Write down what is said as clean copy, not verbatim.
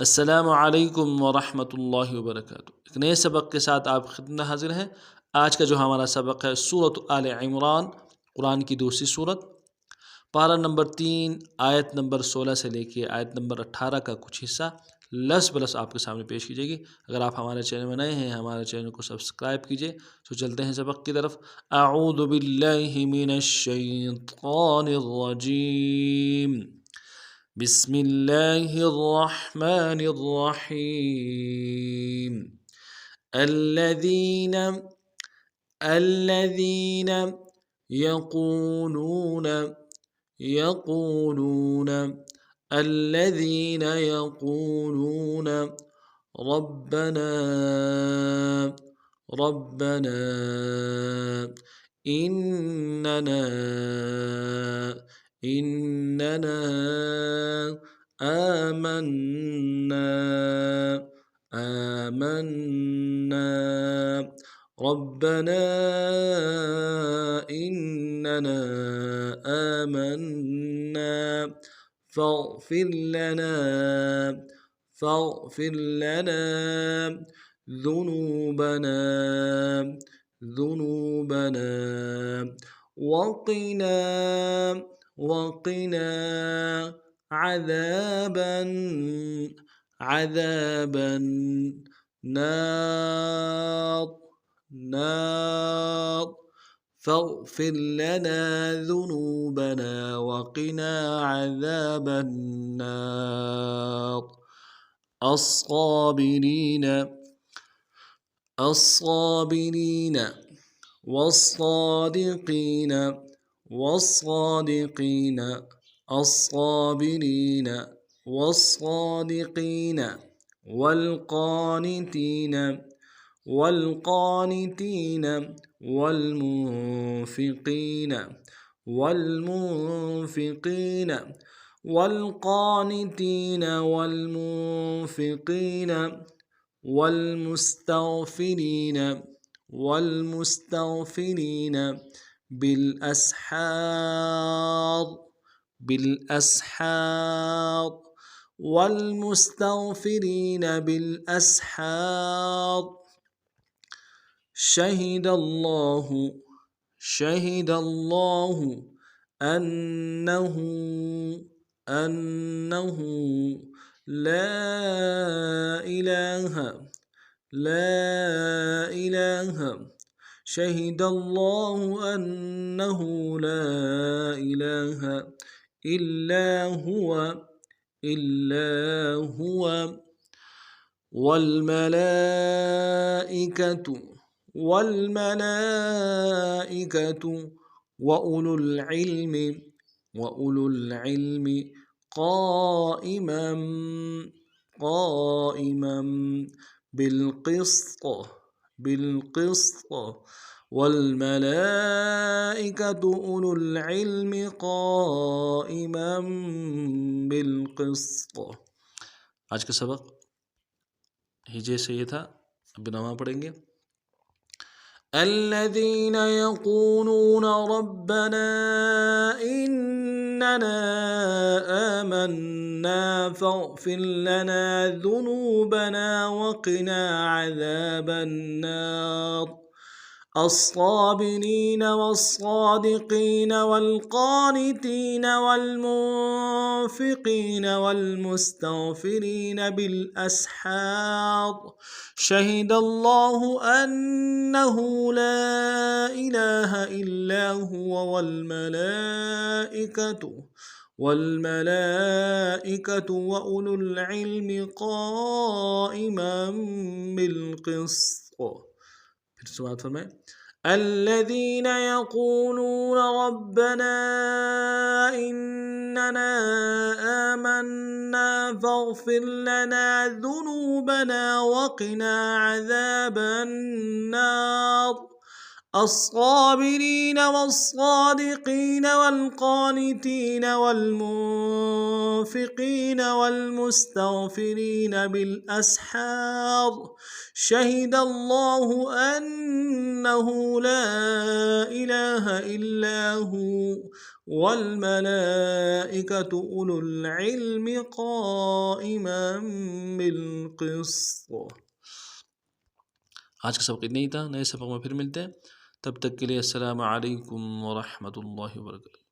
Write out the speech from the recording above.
अस्सलामु अलैकुम वरहमतुल्लाहि वबरकातुहू। एक नए सबक के साथ आप खिदमत में हाजिर हैं। आज का जो हमारा सबक है सूरत आले इमरान, कुरान की दूसरी सूरत, पारा नंबर 3, आयत नंबर 16 से लेके आयत नंबर 18 का कुछ हिस्सा लस बलस आपके सामने पेश की जाएगी। अगर आप हमारे चैनल में नए हैं, हमारे चैनल को सब्सक्राइब कीजिए। तो चलते हैं सबक की तरफ। अऊज़ु बिल्लाहि मिनश शैतानिर रजीम। बिस्मिल्लाहिर्रहमानिर्रहीम। الذين الذين يقولون يقولون الذين يقولون ربنا ربنا إننا إننا آمنا آمنا ربنا إننا آمنا فاغفر لنا ذنوبنا وقنا عذاب النار فاغفر لنا ذنوبنا وقنا عذاب النار الصابرين والصادقين والقانتين والمنفقين والمستغفرين بالأسحار شهد الله أنه لا إله شهد الله أنه لا إله إلا هو والملائكة وأولو العلم قائما بالقسط والملائكة أولو العلم قائما بالقسط। आज का सबक हिजे से ये था। अब नवा पढ़ेंगे। الذين يقولون ربنا إننا آمنا فاغفر لنا ذنوبنا وقنا عذاب النار الصابرين والصادقين والقانتين والمنفقين والمستغفرين بالأسحار شهد الله أنه لا إله إلا هو والملائكة وأولو العلم قائما بالقسط। फिर से बात फरमाएं। الذين يقولون ربنا إننا آمنا فاغفر لنا ذنوبنا وقنا عذاب النار अस्साबिरीन वस्सादिकीन वल्कानितीन वल्मुन्फिकीन वल्मुस्तगफिरीन बिल अस्हार शहिदल्लाहु अन्नहु ला इलाहा इल्ला हु वल मलाइकतु उलुल इल्मि क़ाइमन बिल क़िस्त। आज का सबक इतना ही था। नए सबक में फिर मिलते हैं। तब तक के लिए अस्सलामु अलैकुम व रहमतुल्लाहि व बरकातुहू।